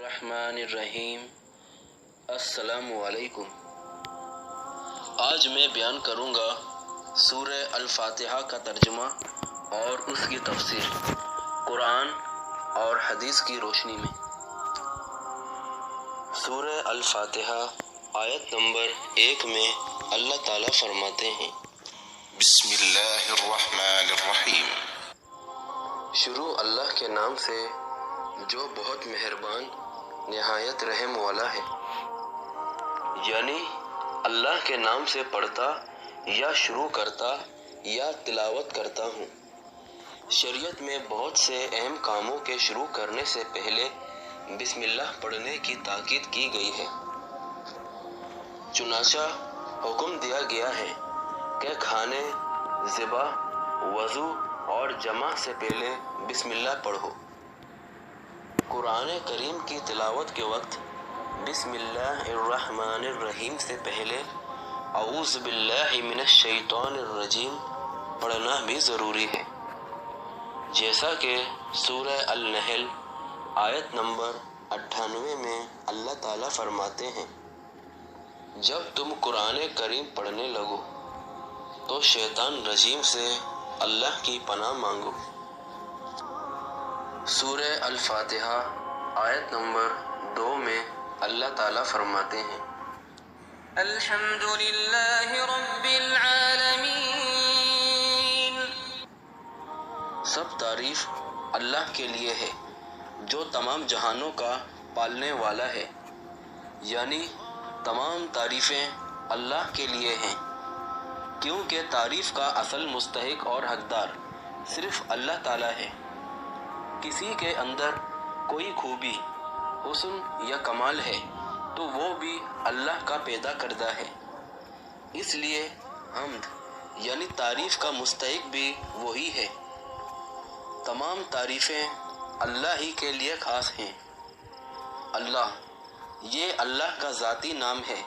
الرحمن الرحیم۔ السلام علیکم۔ آج میں بیان کروں گا سورہ الفاتحہ کا ترجمہ اور اس کی تفسیر قرآن اور حدیث کی روشنی میں۔ سورہ الفاتحہ آیت نمبر 1 میں اللہ تعالیٰ فرماتے ہیں، بسم اللہ الرحمن الرحیم۔ شروع اللہ کے نام سے جو بہت مہربان نہایت رحم والا ہے۔ یعنی اللہ کے نام سے پڑھتا یا شروع کرتا یا تلاوت کرتا ہوں۔ شریعت میں بہت سے اہم کاموں کے شروع کرنے سے پہلے بسم اللہ پڑھنے کی تاکید کی گئی ہے۔ چنانچہ حکم دیا گیا ہے کہ کھانے، ذبح، وضو اور جمع سے پہلے بسم اللہ پڑھو۔ قرآن کریم کی تلاوت کے وقت بسم اللہ الرحمن الرحیم سے پہلے اعوذ باللہ من الشیطان الرجیم پڑھنا بھی ضروری ہے، جیسا کہ سورہ النحل آیت نمبر 98 میں اللہ تعالیٰ فرماتے ہیں، جب تم قرآن کریم پڑھنے لگو تو شیطان رجیم سے اللہ کی پناہ مانگو۔ سورہ الفاتحہ آیت نمبر 2 میں اللہ تعالیٰ فرماتے ہیں، الحمد للہ رب العالمین۔ سب تعریف اللہ کے لیے ہے جو تمام جہانوں کا پالنے والا ہے۔ یعنی تمام تعریفیں اللہ کے لیے ہیں، کیونکہ تعریف کا اصل مستحق اور حقدار صرف اللہ تعالیٰ ہے۔ کسی کے اندر کوئی خوبی، حسن یا کمال ہے تو وہ بھی اللہ کا پیدا کردہ ہے، اس لیے حمد یعنی تعریف کا مستحق بھی وہی ہے۔ تمام تعریفیں اللہ ہی کے لیے خاص ہیں۔ اللہ، یہ اللہ کا ذاتی نام ہے،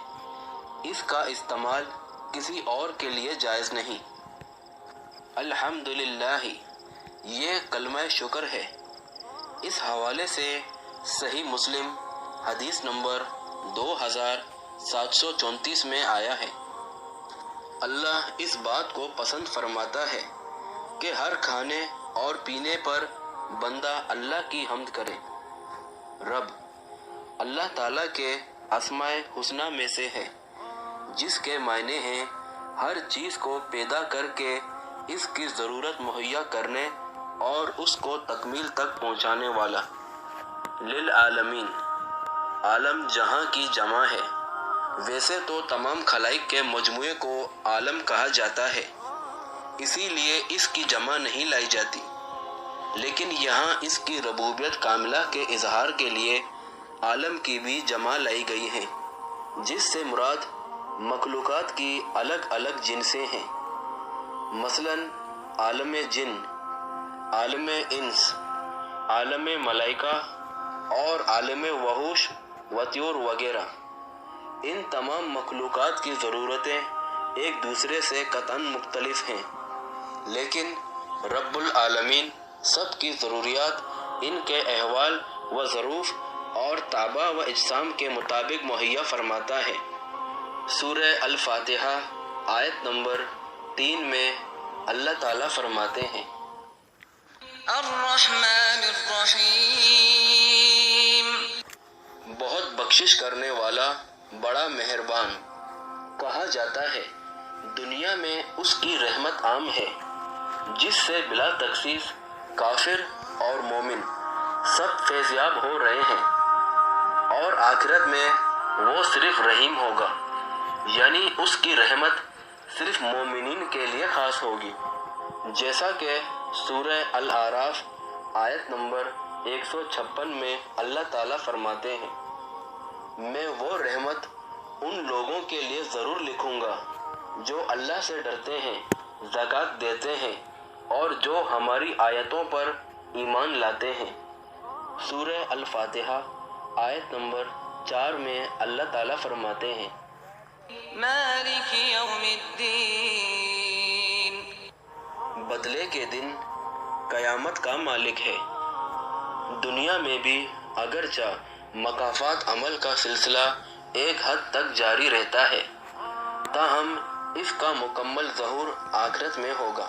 اس کا استعمال کسی اور کے لیے جائز نہیں۔ الحمدللہ، یہ کلمہ شکر ہے۔ اس حوالے سے صحیح مسلم حدیث نمبر 2734 میں آیا ہے، اللہ اس بات کو پسند فرماتا ہے کہ ہر کھانے اور پینے پر بندہ اللہ کی حمد کرے۔ رب اللہ تعالیٰ کے اسماء حسنی میں سے ہے، جس کے معنی ہیں ہر چیز کو پیدا کر کے اس کی ضرورت مہیا کرنے اور اس کو تکمیل تک پہنچانے والا۔ للعالمین، عالم جہاں کی جمع ہے۔ ویسے تو تمام خلائق کے مجموعے کو عالم کہا جاتا ہے، اسی لیے اس کی جمع نہیں لائی جاتی، لیکن یہاں اس کی ربوبیت کاملہ کے اظہار کے لیے عالم کی بھی جمع لائی گئی ہے، جس سے مراد مخلوقات کی الگ الگ جنسیں ہیں، مثلاً عالم جن، عالم انس، عالم ملائکہ اور عالم وحوش و طیور وغیرہ۔ ان تمام مخلوقات کی ضرورتیں ایک دوسرے سے قطعاً مختلف ہیں، لیکن رب العالمین سب کی ضروریات ان کے احوال و ظروف اور طبع و اجسام کے مطابق مہیا فرماتا ہے۔ سورہ الفاتحہ آیت نمبر 3 میں اللہ تعالیٰ فرماتے ہیں، الرحمن الرحیم۔ بہت بخشش کرنے والا، بڑا مہربان۔ کہا جاتا ہے دنیا میں اس کی رحمت عام ہے، جس سے بلا تخصیص کافر اور مومن سب فیضیاب ہو رہے ہیں، اور آخرت میں وہ صرف رحیم ہوگا، یعنی اس کی رحمت صرف مومنین کے لیے خاص ہوگی، جیسا کہ سورہ الاعراف آیت نمبر 156 میں اللہ تعالیٰ فرماتے ہیں، میں وہ رحمت ان لوگوں کے لیے ضرور لکھوں گا جو اللہ سے ڈرتے ہیں، زکوٰۃ دیتے ہیں اور جو ہماری آیتوں پر ایمان لاتے ہیں۔ سورہ الفاتحہ آیت نمبر 4 میں اللہ تعالیٰ فرماتے ہیں، مالک یوم الدین۔ بدلے کے دن قیامت کا مالک ہے۔ دنیا میں بھی اگرچہ مکافات عمل کا سلسلہ ایک حد تک جاری رہتا ہے، تاہم اس کا مکمل ظہور آخرت میں ہوگا،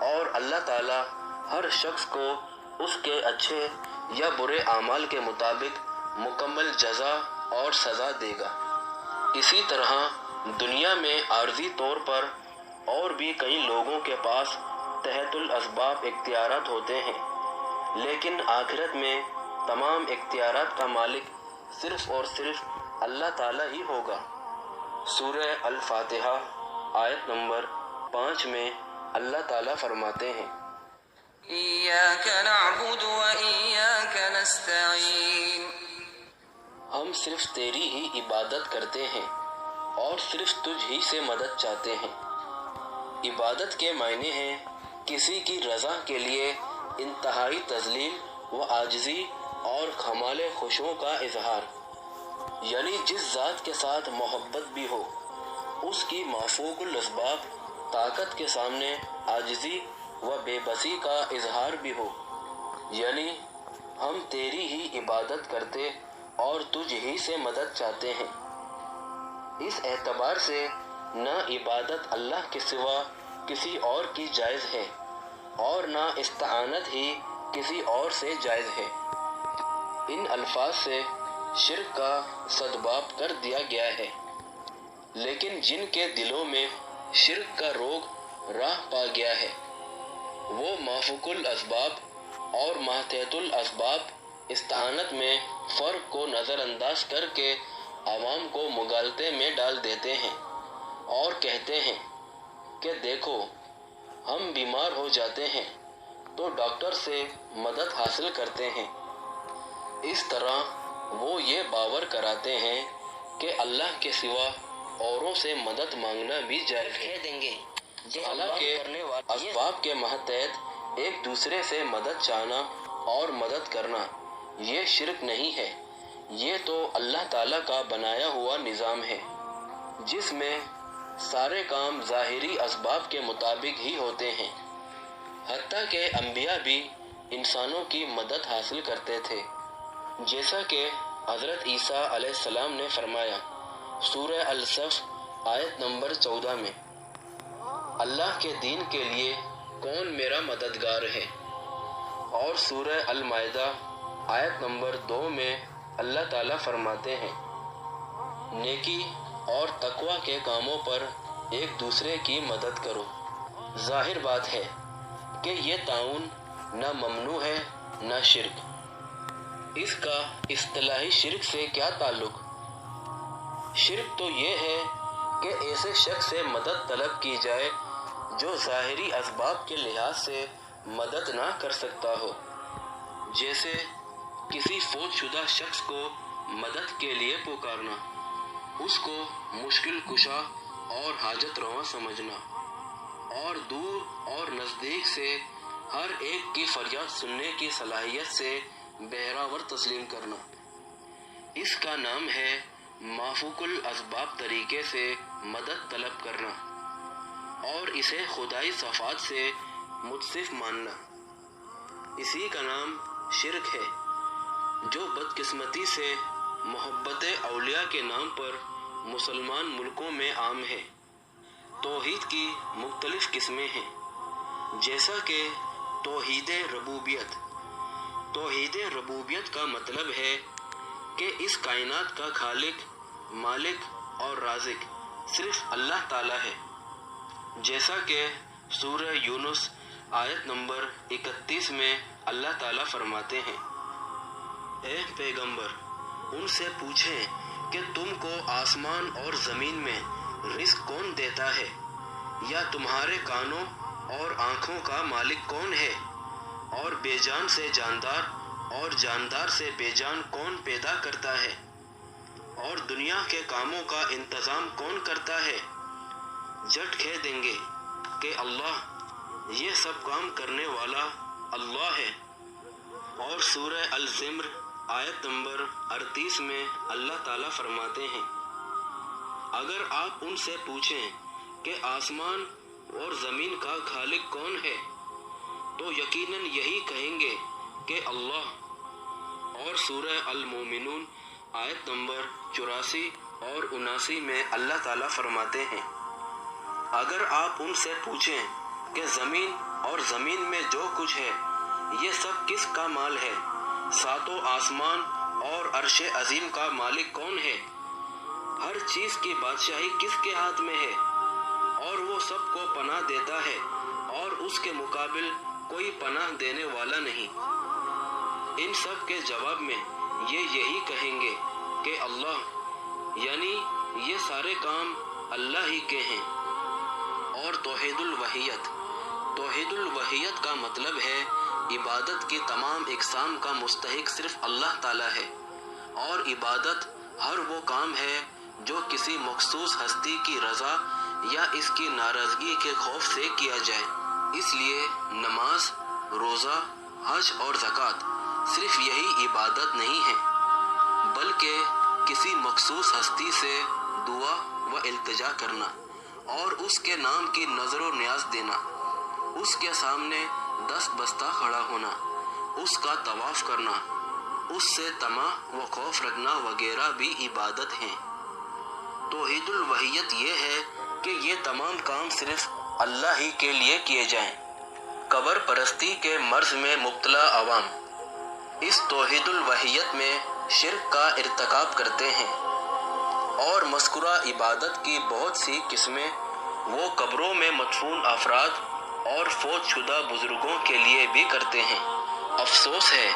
اور اللہ تعالیٰ ہر شخص کو اس کے اچھے یا برے اعمال کے مطابق مکمل جزا اور سزا دے گا۔ اسی طرح دنیا میں عارضی طور پر اور بھی کئی لوگوں کے پاس تحت الاسباب اختیارات ہوتے ہیں، لیکن آخرت میں تمام اختیارات کا مالک صرف اور صرف اللہ تعالیٰ ہی ہوگا۔ سورہ الفاتحہ آیت نمبر 5 میں اللہ تعالیٰ فرماتے ہیں، إياك نعبد وإياك نستعين۔ ہم صرف تیری ہی عبادت کرتے ہیں اور صرف تجھ ہی سے مدد چاہتے ہیں۔ عبادت کے معنی ہیں کسی کی رضا کے لیے انتہائی تذلیل و عاجزی اور کمال خشوع کا اظہار، یعنی جس ذات کے ساتھ محبت بھی ہو، اس کی مافوق الاسباب طاقت کے سامنے عاجزی و بے بسی کا اظہار بھی ہو، یعنی ہم تیری ہی عبادت کرتے اور تجھ ہی سے مدد چاہتے ہیں۔ اس اعتبار سے نہ عبادت اللہ کے سوا کسی اور کی جائز ہے اور نہ استعانت ہی کسی اور سے جائز ہے۔ ان الفاظ سے شرک کا سدباب کر دیا گیا ہے، لیکن جن کے دلوں میں شرک کا روگ راہ پا گیا ہے، وہ مافوق الاسباب اور ماتحت الاسباب استعانت میں فرق کو نظر انداز کر کے عوام کو مغالطے میں ڈال دیتے ہیں اور کہتے ہیں کہ دیکھو، ہم بیمار ہو جاتے ہیں تو ڈاکٹر سے مدد حاصل کرتے ہیں۔ اس طرح وہ یہ باور کراتے ہیں کہ اللہ کے سوا اوروں سے مدد مانگنا بھی جائز ہے، حالانکہ اسباب کے ماتحت ایک دوسرے سے مدد چاہنا اور مدد کرنا یہ شرک نہیں ہے، یہ تو اللہ تعالیٰ کا بنایا ہوا نظام ہے، جس میں سارے کام ظاہری اسباب کے مطابق ہی ہوتے ہیں۔ حتیٰ کہ انبیاء بھی انسانوں کی مدد حاصل کرتے تھے، جیسا کہ حضرت عیسیٰ علیہ السلام نے فرمایا سورہ الصف آیت نمبر 14 میں، اللہ کے دین کے لیے کون میرا مددگار ہے؟ اور سورہ المائدہ آیت نمبر 2 میں اللہ تعالیٰ فرماتے ہیں، نیکی اور تقوی کے کاموں پر ایک دوسرے کی مدد کرو۔ ظاہر بات ہے کہ یہ تعاون نہ ممنوع ہے نہ شرک۔ اس کا اصطلاحی شرک سے کیا تعلق؟ شرک تو یہ ہے کہ ایسے شخص سے مدد طلب کی جائے جو ظاہری اسباب کے لحاظ سے مدد نہ کر سکتا ہو، جیسے کسی فوت شدہ شخص کو مدد کے لیے پکارنا، اس کو مشکل کشا اور حاجت رواں سمجھنا، اور دور اور نزدیک سے ہر ایک کی فریاد سننے کی صلاحیت سے بہراور تسلیم کرنا۔ اس کا نام ہے مافوق الاسباب طریقے سے مدد طلب کرنا، اور اسے خدائی صفات سے متصف ماننا۔ اسی کا نام شرک ہے، جو بدقسمتی سے محبت اولیاء کے نام پر مسلمان ملکوں میں عام ہے۔ توحید کی مختلف قسمیں ہیں، جیسا کہ توحید ربوبیت۔ توحید ربوبیت کا مطلب ہے کہ اس کائنات کا خالق، مالک اور رازق صرف اللہ تعالیٰ ہے، جیسا کہ سورہ یونس آیت نمبر 31 میں اللہ تعالیٰ فرماتے ہیں، اے پیغمبر، ان سے پوچھیں کہ تم کو آسمان اور زمین میں رزق کون دیتا ہے، یا تمہارے کانوں اور آنکھوں کا مالک کون ہے، اور بے جان سے جاندار اور جاندار سے بے جان کون پیدا کرتا ہے، اور دنیا کے کاموں کا انتظام کون کرتا ہے؟ جھٹ کہہ دیں گے کہ اللہ، یہ سب کام کرنے والا اللہ ہے۔ اور سورہ الزمر آیت نمبر 38 میں اللہ تعالیٰ فرماتے ہیں، اگر آپ ان سے پوچھیں کہ آسمان اور زمین کا خالق کون ہے، تو یقیناً یہی کہیں گے کہ اللہ، اور سورہ المومنون آیت نمبر 84 اور 79 میں اللہ تعالیٰ فرماتے ہیں، اگر آپ ان سے پوچھیں کہ زمین اور زمین میں جو کچھ ہے یہ سب کس کا مال ہے، ساتوں آسمان اور عرش عظیم کا مالک کون ہے، ہر چیز کی بادشاہی کس کے ہاتھ میں ہے، اور وہ سب کو پناہ دیتا ہے اور اس کے مقابل کوئی پناہ دینے والا نہیں، ان سب کے جواب میں یہ یہی کہیں گے کہ اللہ، یعنی یہ سارے کام اللہ ہی کے ہیں۔ اور توحید الوحیت کا مطلب ہے عبادت کی تمام اقسام کا مستحق صرف اللہ تعالیٰ ہے، اور عبادت ہر وہ کام ہے جو کسی مخصوص ہستی کی رضا یا اس کی ناراضگی کے خوف سے کیا جائے۔ اس لیے نماز، روزہ، حج اور زکوٰۃ صرف یہی عبادت نہیں ہے، بلکہ کسی مخصوص ہستی سے دعا و التجا کرنا اور اس کے نام کی نظر و نیاز دینا، اس کے سامنے دست بستہ کھڑا ہونا، اس کا طواف کرنا، اس سے طمع و خوف رکھنا وغیرہ بھی عبادت ہیں۔ توحید الوحیت یہ ہے کہ یہ تمام کام صرف اللہ ہی کے لیے کیے جائیں۔ قبر پرستی کے مرض میں مبتلا عوام اس توحید الوحیت میں شرک کا ارتکاب کرتے ہیں، اور مذکورہ عبادت کی بہت سی قسمیں وہ قبروں میں مدفون افراد اور فوت شدہ بزرگوں کے لیے بھی کرتے ہیں۔ افسوس ہے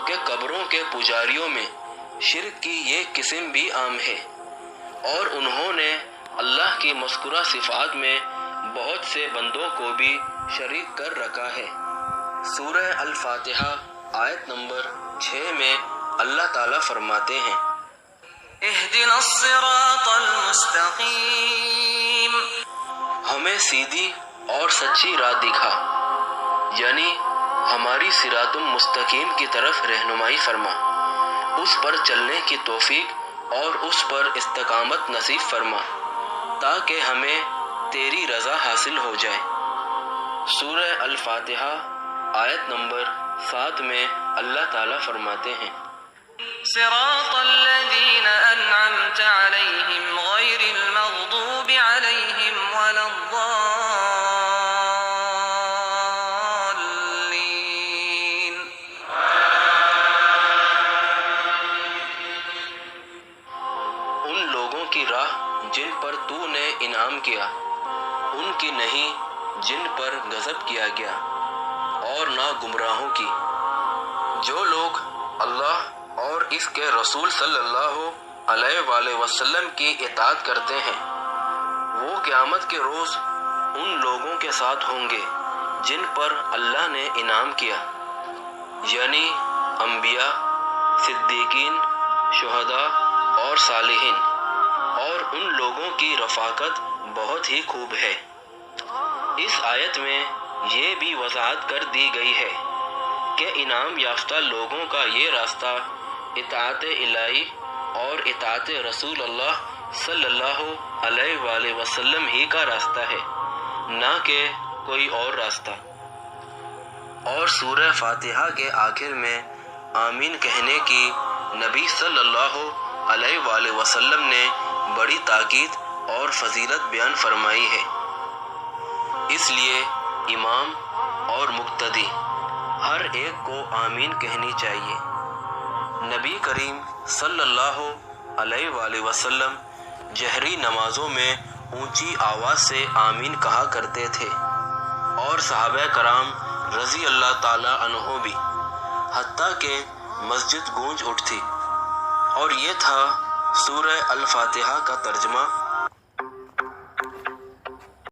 کہ قبروں کے پجاریوں میں شرک کی یہ قسم بھی عام ہے، اور انہوں نے اللہ کی مذکورہ صفات میں بہت سے بندوں کو بھی شریک کر رکھا ہے۔ سورہ الفاتحہ آیت نمبر 6 میں اللہ تعالیٰ فرماتے ہیں، اهدنا الصراط المستقیم، ہمیں سیدھی اور سچی راہ دکھا، یعنی ہماری صراط المستقیم کی طرف رہنمائی فرما، اس پر چلنے کی توفیق اور اس پر استقامت نصیب فرما تاکہ ہمیں تیری رضا حاصل ہو جائے۔ سورہ الفاتحہ آیت نمبر 7 میں اللہ تعالیٰ فرماتے ہیں، صراط الذین انعمت علیہم غیر المغضوب علیہم ولا الضالین۔ ان لوگوں کی راہ جن پر تو نے انعام کیا، ان کی نہیں جن پر غضب کیا گیا، اور نہ گمراہوں کی۔ جو لوگ اللہ اور اس کے رسول صلی اللہ علیہ وآلہ وسلم کی اطاعت کرتے ہیں، وہ قیامت کے روز ان لوگوں کے ساتھ ہوں گے جن پر اللہ نے انعام کیا، یعنی انبیاء، صدیقین، شہداء اور صالحین، اور ان لوگوں کی رفاقت بہت ہی خوب ہے۔ اس آیت میں یہ بھی وضاحت کر دی گئی ہے کہ انعام یافتہ لوگوں کا یہ راستہ اطاعت الہی اور اطاعت رسول اللہ صلی اللہ علیہ وآلہ وسلم ہی کا راستہ ہے، نہ کہ کوئی اور راستہ۔ اور سورہ فاتحہ کے آخر میں آمین کہنے کی نبی صلی اللہ علیہ وآلہ وسلم نے بڑی تاکید اور فضیلت بیان فرمائی ہے۔ اس لیے امام اور مقتدی ہر ایک کو آمین کہنی چاہیے۔ نبی کریم صلی اللہ علیہ وآلہ وسلم جہری نمازوں میں اونچی آواز سے آمین کہا کرتے تھے، اور صحابہ کرام رضی اللہ تعالیٰ عنہ بھی، حتیٰ کہ مسجد گونج اٹھتی۔ اور یہ تھا سورہ الفاتحہ کا ترجمہ۔